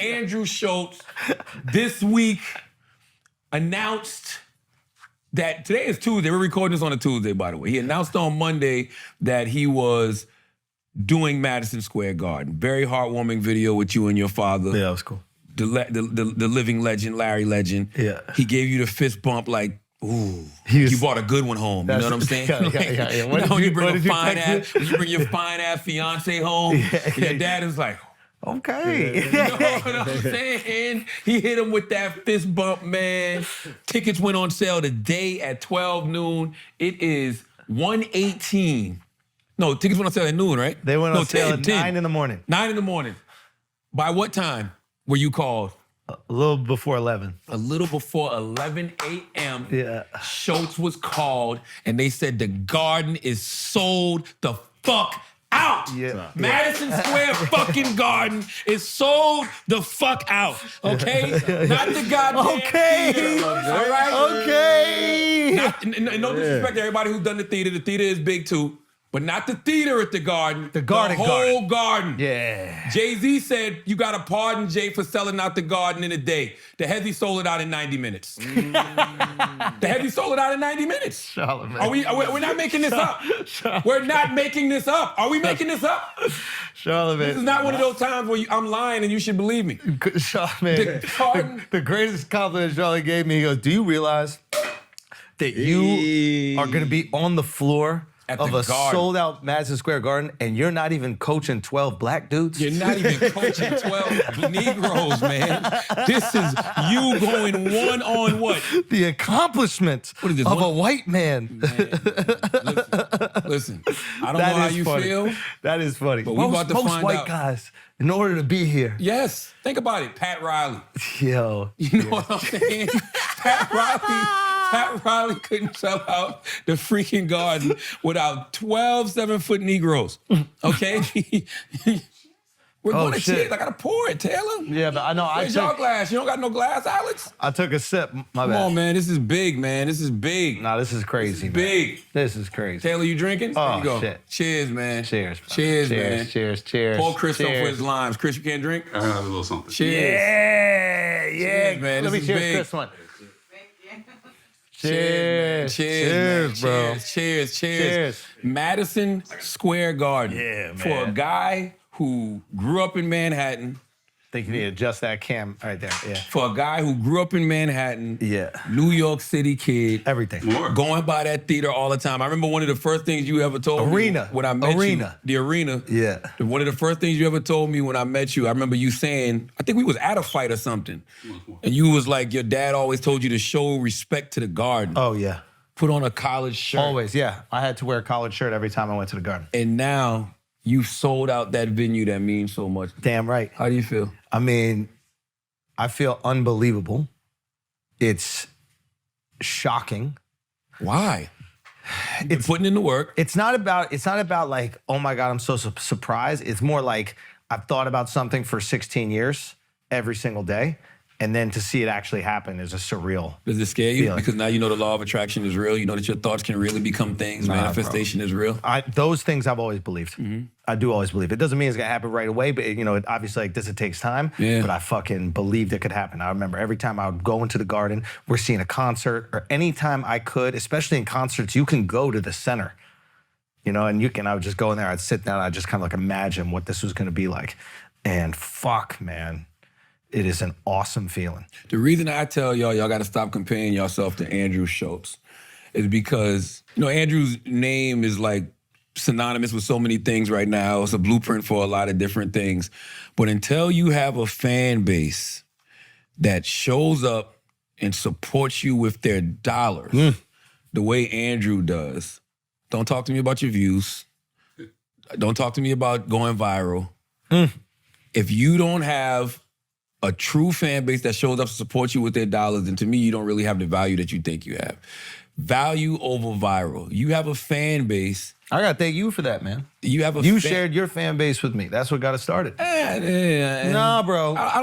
Andrew Schulz this week announced that today is Tuesday. We're recording this on a Tuesday, by the way. He announced on Monday that he was doing Madison Square Garden. Very heartwarming video with you and your father. Yeah, that was cool. The living legend, Larry Legend. Yeah. He gave you the fist bump like, ooh, you brought a good one home. You know what I'm saying? Yeah. When you bring your fine ass fiance home, your dad is like, okay. You know what I'm saying? He hit him with that fist bump, man. Tickets went on sale today at 12 noon. It is 1:18. No, tickets went on sale at noon, right? They went on sale 10. at 9 in the morning. 9 in the morning. By what time were you called? A little before 11. A little before 11 a.m. Yeah. Schulz was called, and they said the Garden is sold the fuck out. Yeah. Madison Square fucking Garden is sold the fuck out. Okay? Not the goddamn theater. All right? Okay. No disrespect to everybody who's done the theater. The theater is big too. But not the theater at the Garden. The Garden. The whole Garden. Yeah. Jay-Z said, you got to pardon Jay for selling out the Garden in a day. The Heavy sold it out in 90 minutes. The Heavy sold it out in 90 minutes. Charlamagne. We're not making this up. We're not making this up. Are we making this up? Charlamagne. This is not one of those times where I'm lying and you should believe me. Charlamagne. The greatest compliment Charlie gave me, he goes, do you realize that you are going to be on the floor of a sold-out Madison Square Garden, and you're not even coaching 12 black dudes? You're not even coaching 12 Negroes, man. This is you going one on what? The accomplishment of a white man. Listen, I don't know how you feel. That is funny. But most white guys, in order to be here. Yes. Think about it. Pat Riley. Yo. You know what I'm saying? Pat Riley couldn't sell out the freaking Garden without 12 7-foot Negroes. Okay? We're going to cheers. I got to pour it, Taylor. Yeah, but I know. Where's your glass? You don't got no glass, Alex? I took a sip. My bad. Come on, man. This is big, man. This is big. Nah, this is crazy, man. Big. This is crazy. Taylor, you drinking? Oh, there you go. shit. Cheers, man. Cheers. Cheers, man. Cheers. Pour Chris some for his limes. Chris, you can't drink? I have a little something. Cheers. Yeah. Cheers, man. Let me cheers big. Chris one. Cheers, bro. Cheers. Madison Square Garden. Yeah, man. For a guy who grew up in Manhattan. I think you need to adjust that cam right there. Yeah. For a guy who grew up in Manhattan. Yeah. New York City kid. Everything. More. Going by that theater all the time. I remember one of the first things you ever told me when I met you. The Arena. Yeah. One of the first things you ever told me when I met you, I remember you saying, I think we was at a fight or something. And you was like, your dad always told you to show respect to the Garden. Oh, yeah. Put on a collared shirt. Always, yeah. I had to wear a collared shirt every time I went to the Garden. And now you sold out that venue that means so much. Damn right. How do you feel? I mean, I feel unbelievable. It's shocking. Why? It's putting in the work. It's not about like, oh my God, I'm so surprised. It's more like I've thought about something for 16 years every single day. And then to see it actually happen is a surreal Does it scare you? feeling. Because now you know the law of attraction is real. You know that your thoughts can really become things. Manifestation is real. Those things I've always believed. Mm-hmm. I do always believe. It doesn't mean it's gonna happen right away, but it obviously like this, it takes time. Yeah. But I fucking believed it could happen. I remember every time I would go into the Garden, we're seeing a concert, or anytime I could, especially in concerts, you can go to the center. And I would just go in there, I'd sit down, I'd just kind of like imagine what this was gonna be like. And fuck, man. It is an awesome feeling. The reason I tell y'all got to stop comparing yourself to Andrew Schulz is because, Andrew's name is like synonymous with so many things right now. It's a blueprint for a lot of different things. But until you have a fan base that shows up and supports you with their dollars the way Andrew does, don't talk to me about your views. Don't talk to me about going viral. If you don't have a true fan base that shows up to support you with their dollars, and to me, you don't really have the value that you think you have. Value over viral. You have a fan base. I gotta thank you for that, man. You shared your fan base with me. That's what got us started. Nah, bro. I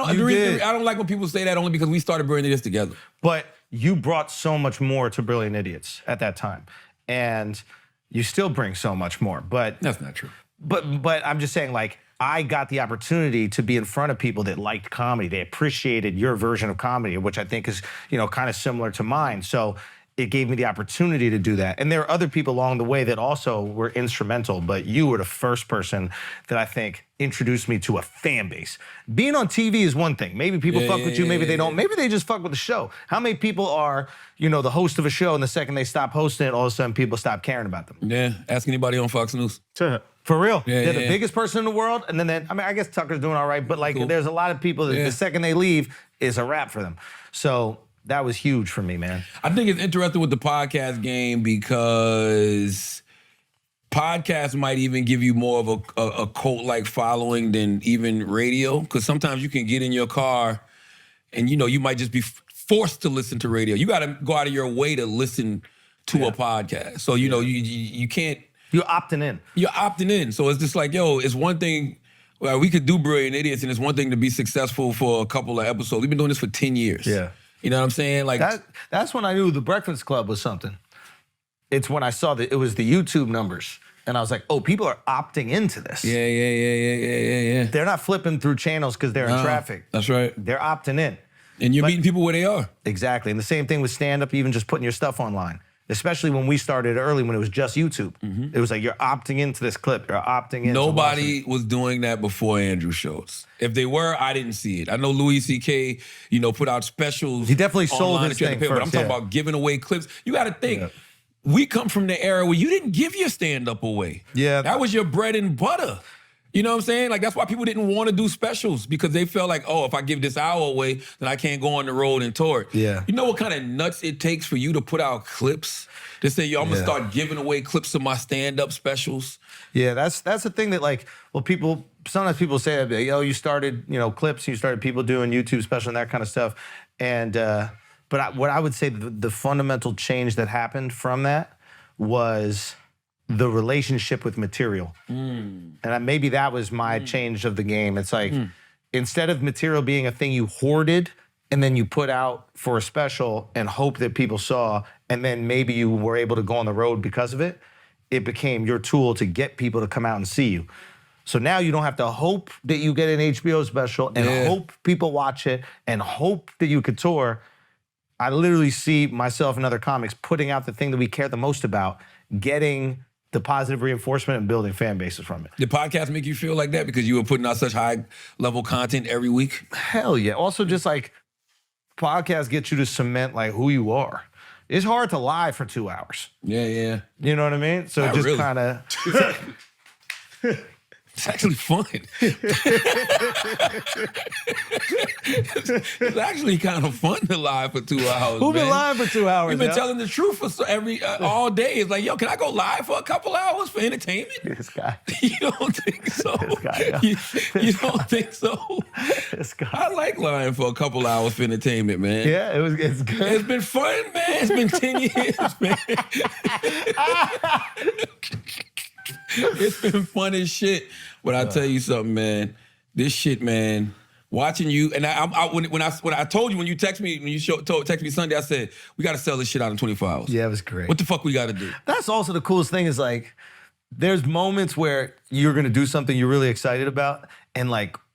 don't like when people say that only because we started Brilliant Idiots together. But you brought so much more to Brilliant Idiots at that time. And you still bring so much more. But that's not true. But I'm just saying, like, I got the opportunity to be in front of people that liked comedy. They appreciated your version of comedy, which I think is, kind of similar to mine. So it gave me the opportunity to do that. And there are other people along the way that also were instrumental, but you were the first person that I think introduced me to a fan base. Being on TV is one thing. Maybe people fuck with you, maybe they don't. Maybe they just fuck with the show. How many people are, the host of a show, and the second they stop hosting it, all of a sudden people stop caring about them? Yeah, ask anybody on Fox News. For real. Yeah, They're the biggest person in the world, and then I guess Tucker's doing all right, but there's a lot of people that the second they leave, it's a wrap for them. So that was huge for me, man. I think it's interesting with the podcast game because podcasts might even give you more of a cult-like following than even radio, because sometimes you can get in your car and, you might just be forced to listen to radio. You got to go out of your way to listen to a podcast. So, you can't. You're opting in. You're opting in. So it's just like, it's one thing. Well, we could do Brilliant Idiots, and it's one thing to be successful for a couple of episodes. We've been doing this for 10 years. Yeah. You know what I'm saying? Like that's when I knew the Breakfast Club was something. It's when I saw that it was the YouTube numbers. And I was like, oh, people are opting into this. Yeah. They're not flipping through channels because they're in traffic. That's right. They're opting in. And you're meeting people where they are. Exactly. And the same thing with stand-up, even just putting your stuff online. Especially when we started early, when it was just YouTube. Mm-hmm. It was like, you're opting into this clip. You're opting in. Nobody was doing that before Andrew Schulz. If they were, I didn't see it. I know Louis C.K., put out specials. He definitely sold his thing first, but I'm talking about giving away clips. You got to think, we come from the era where you didn't give your stand-up away. Yeah. That was your bread and butter. You know what I'm saying? Like, that's why people didn't want to do specials, because they felt like, oh, if I give this hour away, then I can't go on the road and tour it. Yeah. You know what kind of nuts it takes for you to put out clips? To say, yo, I'm going to start giving away clips of my stand-up specials? Yeah, that's the thing that, sometimes people say that, yo, you started, clips, you started people doing YouTube special and that kind of stuff. And, what I would say the fundamental change that happened from that was the relationship with material. And maybe that was my change of the game. It's like, instead of material being a thing you hoarded and then you put out for a special and hope that people saw, and then maybe you were able to go on the road because of it, it became your tool to get people to come out and see you. So now you don't have to hope that you get an HBO special and hope people watch it and hope that you could tour. I literally see myself and other comics putting out the thing that we care the most about, getting the positive reinforcement and building fan bases from it. Did podcasts make you feel like that because you were putting out such high-level content every week? Hell yeah. Also, just podcasts get you to cement who you are. It's hard to lie for 2 hours. Yeah. You know what I mean? So Not just really. kind of... It's actually fun. It's actually kind of fun to lie for 2 hours. Who been lying for 2 hours? We've been telling the truth for all day. It's like, yo, can I go live for a couple hours for entertainment? This guy. You don't think so? This guy, you don't think so? This guy. I like lying for a couple hours for entertainment, man. Yeah, it's good. It's been fun, man. It's been 10 years, man. It's been fun as shit. But I'll tell you something, man. This shit, man. Watching you, and when I told you, when you text me, text me Sunday, I said, we got to sell this shit out in 24 hours. Yeah, it was great. What the fuck we got to do? That's also the coolest thing is there's moments where you're going to do something you're really excited about, and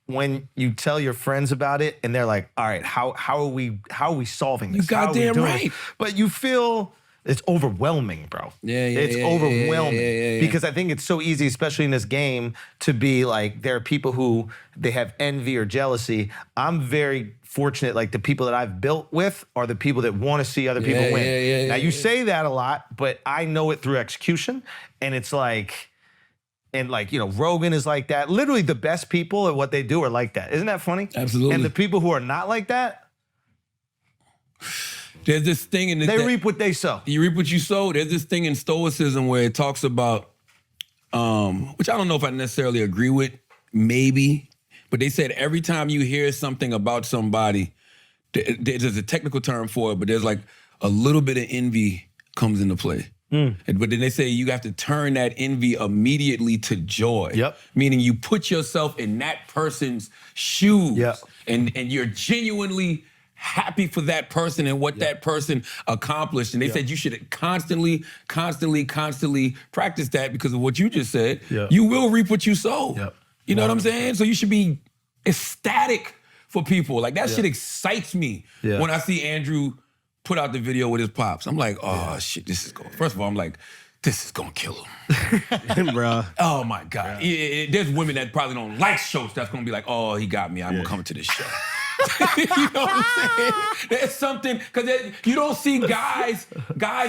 when you tell your friends about it and they're like, all right, how are we solving this? You goddamn right. But you feel it's overwhelming, bro. It's overwhelming. Because I think it's so easy, especially in this game, to be there are people who they have envy or jealousy. I'm very fortunate, the people that I've built with are the people that want to see other people win. Now, you say that a lot, but I know it through execution, and it's Rogan is like that. Literally the best people at what they do are like that. Isn't that funny? Absolutely. And the people who are not like that, there's this thing in they reap what they sow. You reap what you sow. There's this thing in Stoicism where it talks about, which I don't know if I necessarily agree with, maybe, but they said every time you hear something about somebody, there's a technical term for it, but there's a little bit of envy comes into play. But then they say you have to turn that envy immediately to joy. Yep. Meaning you put yourself in that person's shoes. Yep. And you're genuinely happy for that person and what that person accomplished. And they said you should constantly practice that because of what you just said. Yep. You will reap what you sow. Yep. You know what I'm saying? So you should be ecstatic for people. Like that shit excites me when I see Andrew put out the video with his pops. I'm like, oh shit, this is going. First of all, I'm like, this is gonna kill him. Bro. Oh my God. There's women that probably don't like Schultz that's gonna be like, oh, he got me. I'm gonna come to this show. You know what I'm saying? There's something, because you don't see guys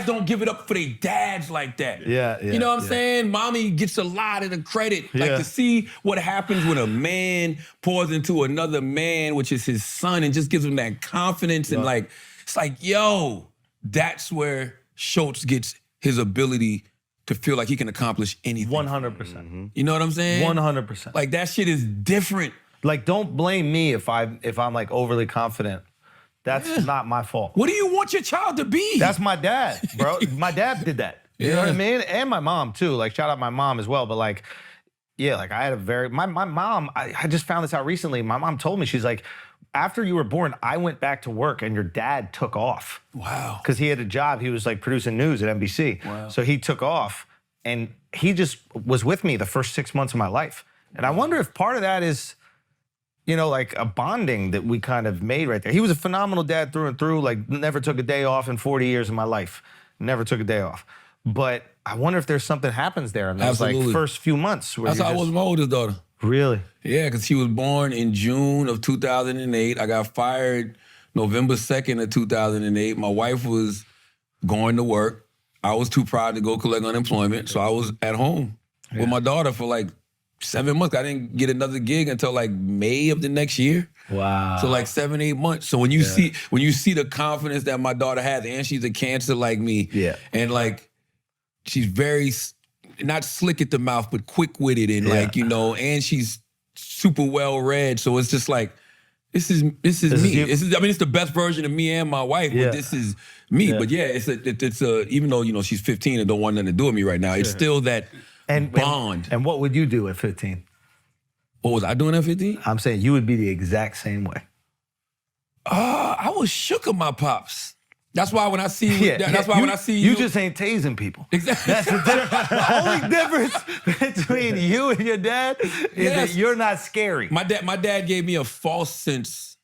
don't give it up for their dads like that. You know what I'm saying? Mommy gets a lot of the credit. Like to see what happens when a man pours into another man, which is his son, and just gives him that confidence and like, it's like, yo, that's where Schultz gets his ability to feel like he can accomplish anything. 100%. You know what I'm saying? 100%. Like that shit is different. Like, don't blame me if I'm like overly confident. That's not my fault. What do you want your child to be? That's my dad, bro. My dad did that. You know what I mean? And my mom too. Like, shout out my mom as well. But like, yeah, like I had a very, my mom, I just found this out recently. My mom told me, she's like, after you were born, I went back to work and your dad took off. Wow. Because he had a job. He was like producing news at NBC. Wow. So he took off and he just was with me the first 6 months of my life. And I wonder if part of that is, you know, like a bonding that we kind of made right there. He was a phenomenal dad through and through, like never took a day off in 40 years of my life. Never took a day off. But I wonder if there's something happens there in those like first few months. Where That's how I was with my oldest daughter. Really? Yeah, because she was born in June of 2008. I got fired November 2nd of 2008. My wife was going to work. I was too proud to go collect unemployment, so I was at home with my daughter for like 7 months. I didn't get another gig until like May of the next year. Wow. So like 7-8 months. So when you see the confidence that my daughter has, and she's a Cancer like me, and like she's very not slick at the mouth, but quick-witted and like, you know, and she's super well-read. So it's just like, this is me. I mean, it's the best version of me and my wife, but this is me. But yeah, it's a even though, you know, she's 15 and don't want nothing to do with me right now, it's still that bond. And what would you do at 15? What was I doing at 15? I'm saying you would be the exact same way. I was shook of my pops. That's why when I see you, when I see you just ain't tasing people. Exactly. That's the only difference between you and your dad is that you're not scary. My dad gave me a false sense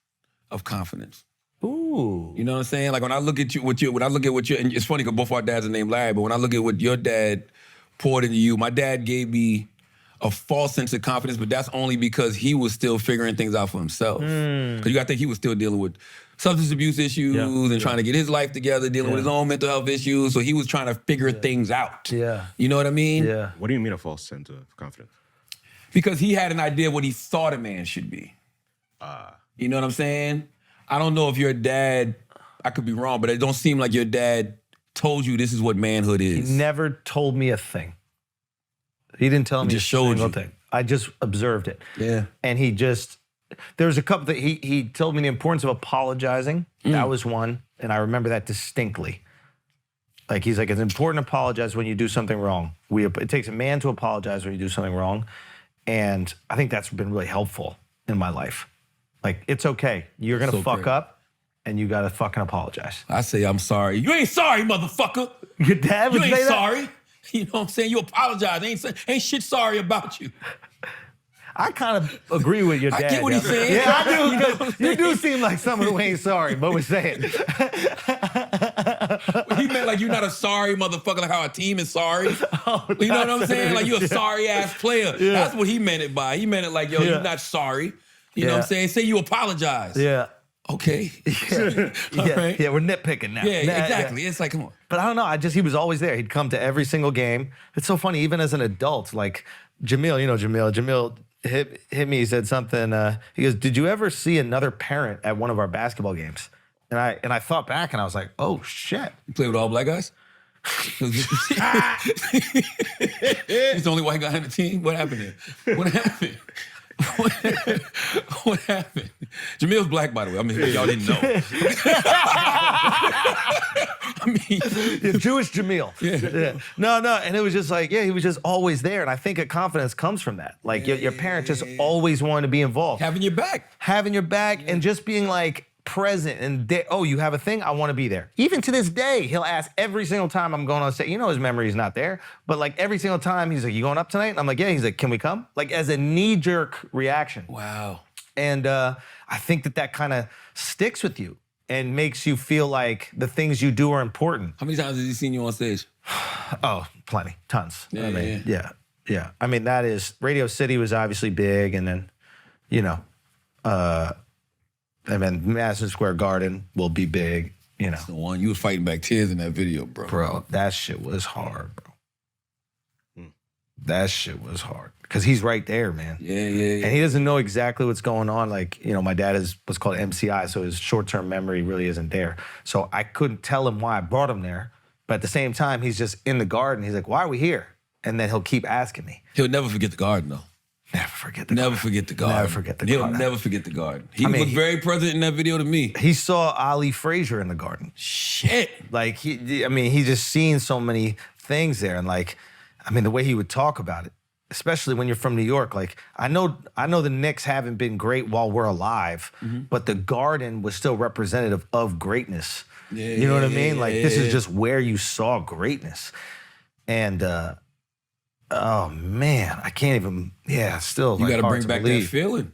of confidence. Ooh. You know what I'm saying? Like when I look at you, and it's funny because both our dads are named Larry, but when I look at what your dad poured into you, my dad gave me a false sense of confidence, but that's only because he was still figuring things out for himself. Because you got to think he was still dealing with substance abuse issues and trying to get his life together, dealing with his own mental health issues. So he was trying to figure things out. Yeah. You know what I mean? Yeah. What do you mean a false sense of confidence? Because he had an idea of what he thought a man should be. You know what I'm saying? I don't know if your dad, I could be wrong, but it don't seem like your dad told you this is what manhood is. He never told me a thing. He didn't tell me just showed you. thing. I just observed it. Yeah. And he just, there's a couple that he told me the importance of apologizing. That was one. And I remember that distinctly. Like he's like, it's important to apologize when you do something wrong. It takes a man to apologize when you do something wrong. And I think that's been really helpful in my life. Like, it's okay. You're going to fuck up and you got to fucking apologize. I say, I'm sorry. You ain't sorry, motherfucker. Your dad would You say ain't that? sorry. You know what I'm saying? You apologize. Ain't shit sorry about you. I kind of agree with your dad. I get what he's saying. Yeah, I do. Because you do seem like someone who ain't sorry, but we're saying. He meant like you're not a sorry motherfucker, like how a team is sorry. You know what I'm saying? Like you're a sorry ass player. Yeah. That's what he meant it by. He meant it like, yo, you're not sorry. You know what I'm saying? Say you apologize. Yeah. Okay. Yeah. Right. Yeah, we're nitpicking now. Yeah, exactly. It's like, come on. But I don't know. He was always there. He'd come to every single game. It's so funny, even as an adult, like Jamil, you know Jamil. Jamil hit me, he said something, he goes, did you ever see another parent at one of our basketball games? And I thought back and I was like, oh shit. You play with all black guys? He's the only white guy on the team? What happened there? What happened? What happened? Jamil's black, by the way. I mean, y'all didn't know. I mean, yeah, Jewish Jamil. Yeah. No, and it was just like, he was just always there. And I think a confidence comes from that. Like your parents just always wanted to be involved. having your back. Having your back and just being like, present and oh, you have a thing? I want to be there. Even to this day, he'll ask every single time I'm going on set. You know his memory is not there, but like every single time he's like, you going up tonight? And I'm like, yeah. He's like, can we come? Like as a knee-jerk reaction. Wow. And I think that kind of sticks with you and makes you feel like the things you do are important. How many times has he seen you on stage? Oh, plenty, tons. Yeah, I mean, yeah. I mean, that is, Radio City was obviously big, and then, you know, and then Madison Square Garden will be big, you know. That's the one. You was fighting back tears in that video, bro. Bro, that shit was hard, bro. That shit was hard. Because he's right there, man. Yeah. And he doesn't know exactly what's going on. Like, you know, my dad is what's called MCI, so his short-term memory really isn't there. So I couldn't tell him why I brought him there. But at the same time, he's just in the garden. He's like, why are we here? And then he'll keep asking me. He'll never forget the garden, though. Never forget the Never garden. forget the garden. Never forget the garden. He'll never forget the garden. He looked very present in that video to me. He saw Ali Frazier in the garden. Shit. Like, he just seen so many things there. And like, I mean, the way he would talk about it, especially when you're from New York, like, I know the Knicks haven't been great while we're alive, but the garden was still representative of greatness. Yeah, you know what I mean? yeah, Like, yeah, this yeah. is just where you saw greatness. And, oh man, I can't even, still You like, gotta hard bring to back believe. that feeling.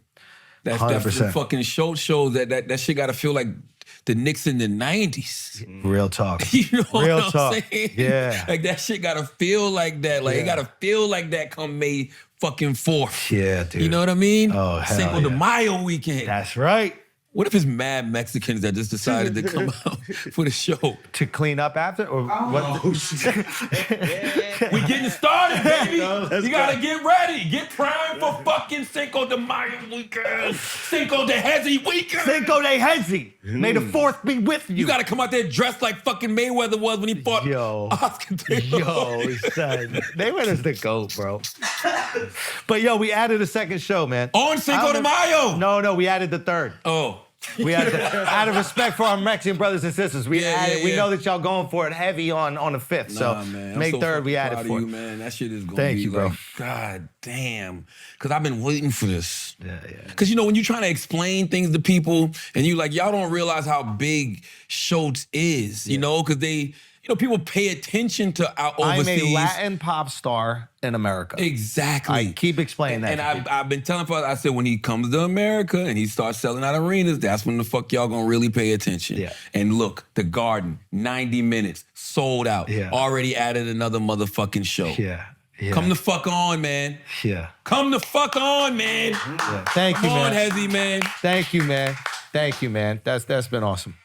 That's the 100%. fucking show that shit gotta feel like the Knicks in the 90s. Real talk. You know Real what talk. I'm saying? Yeah. Like that shit gotta feel like that. Like it Yeah. gotta feel like that come May fucking 4th. Yeah, dude. You know what I mean? Oh, hell Cinco de yeah. Mayo weekend. That's right. What if it's mad Mexicans that just decided to come out for the show? To clean up after? Or what? We getting started, baby. You gotta get ready. Get primed for fucking Cinco de Mayo weekend. Cinco de Hezi weekend. Cinco de Hezi. May the 4th be with you. You gotta come out there dressed like fucking Mayweather was when he fought Yo. Oscar De La Yo, son. Mayweather's the GOAT, bro. But yo, we added a second show, man. On Cinco de Mayo. No, we added the third. Oh. We had to, out of respect for our Mexican brothers and sisters, we added. We yeah. know that y'all going for it heavy on the 5th. So man. I'm May so 3rd, we fucking added proud for of it. you, man. That shit is gonna Thank be you, bro. like, God damn. Cause I've been waiting for this. Yeah. Cause you know, when you're trying to explain things to people and you like, y'all don't realize how big Schultz is, you know, cause they, you know, people pay attention to our overseas. I'm a Latin pop star in America. Exactly. I keep explaining that. And I've been telling folks, I said, when he comes to America and he starts selling out arenas, that's when the fuck y'all gonna really pay attention. Yeah. And look, the Garden, 90 minutes, sold out. Yeah. Already added another motherfucking show. Yeah. Come the fuck on, man. Yeah. Come the fuck on, man. Yeah. Thank you, Come on, man. Hezi, man. Thank you, man. Thank you, man. That's been awesome.